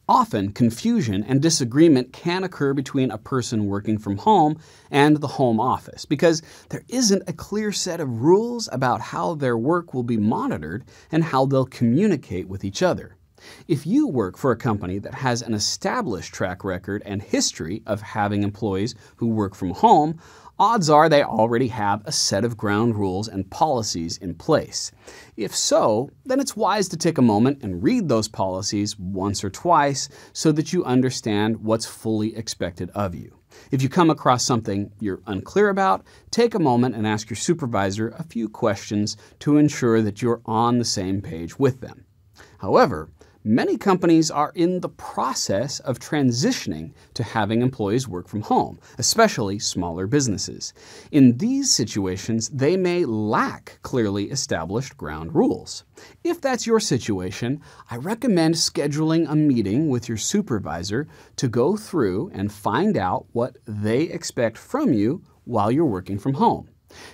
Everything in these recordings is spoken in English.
Often, confusion and disagreement can occur between a person working from home and the home office because there isn't a clear set of rules about how their work will be monitored and how they'll communicate with each other. If you work for a company that has an established track record and history of having employees who work from home, odds are they already have a set of ground rules and policies in place. If so, then it's wise to take a moment and read those policies once or twice so that you understand what's fully expected of you. If you come across something you're unclear about, take a moment and ask your supervisor a few questions to ensure that you're on the same page with them. However, many companies are in the process of transitioning to having employees work from home, especially smaller businesses. In these situations, they may lack clearly established ground rules. If that's your situation, I recommend scheduling a meeting with your supervisor to go through and find out what they expect from you while you're working from home.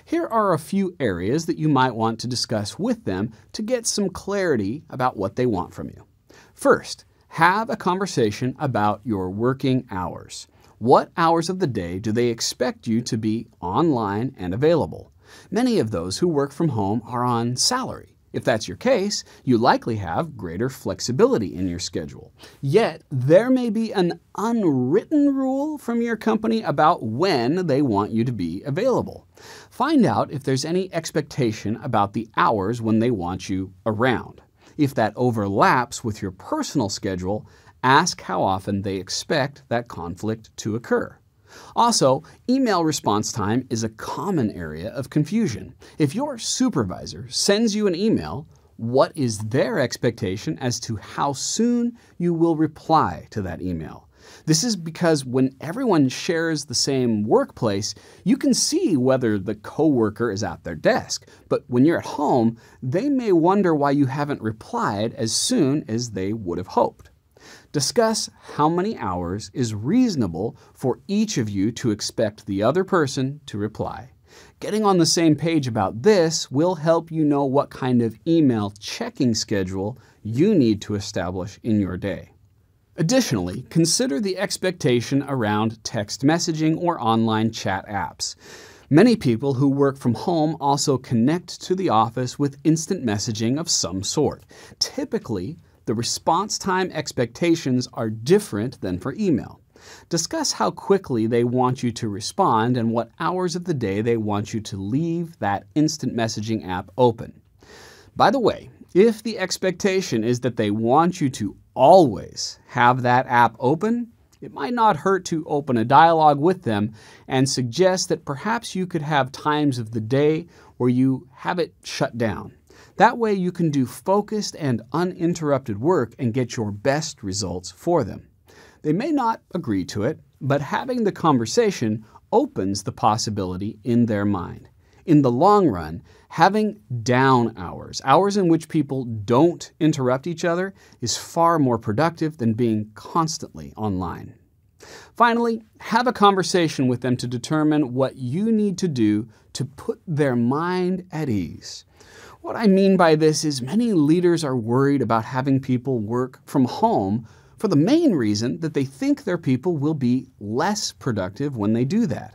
Here are a few areas that you might want to discuss with them to get some clarity about what they want from you. First, have a conversation about your working hours. What hours of the day do they expect you to be online and available? Many of those who work from home are on salary. If that's your case, you likely have greater flexibility in your schedule. Yet, there may be an unwritten rule from your company about when they want you to be available. Find out if there's any expectation about the hours when they want you around. If that overlaps with your personal schedule, ask how often they expect that conflict to occur. Also, email response time is a common area of confusion. If your supervisor sends you an email, what is their expectation as to how soon you will reply to that email? This is because when everyone shares the same workplace, you can see whether the coworker is at their desk. But when you're at home, they may wonder why you haven't replied as soon as they would have hoped. Discuss how many hours is reasonable for each of you to expect the other person to reply. Getting on the same page about this will help you know what kind of email checking schedule you need to establish in your day. Additionally, consider the expectation around text messaging or online chat apps. Many people who work from home also connect to the office with instant messaging of some sort. Typically, the response time expectations are different than for email. Discuss how quickly they want you to respond and what hours of the day they want you to leave that instant messaging app open. By the way, if the expectation is that they want you to always have that app open, it might not hurt to open a dialogue with them and suggest that perhaps you could have times of the day where you have it shut down. That way you can do focused and uninterrupted work and get your best results for them. They may not agree to it, but having the conversation opens the possibility in their mind. In the long run, having down hours, hours in which people don't interrupt each other, is far more productive than being constantly online. Finally, have a conversation with them to determine what you need to do to put their mind at ease. What I mean by this is many leaders are worried about having people work from home for the main reason that they think their people will be less productive when they do that.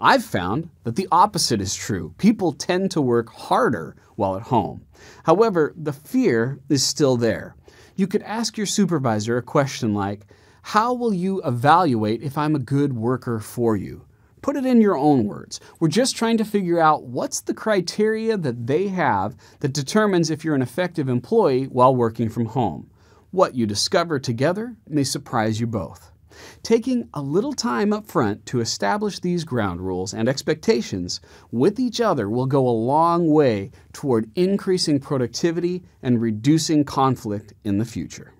I've found that the opposite is true. People tend to work harder while at home. However, the fear is still there. You could ask your supervisor a question like, "How will you evaluate if I'm a good worker for you?" Put it in your own words. We're just trying to figure out what's the criteria that they have that determines if you're an effective employee while working from home. What you discover together may surprise you both. Taking a little time up front to establish these ground rules and expectations with each other will go a long way toward increasing productivity and reducing conflict in the future.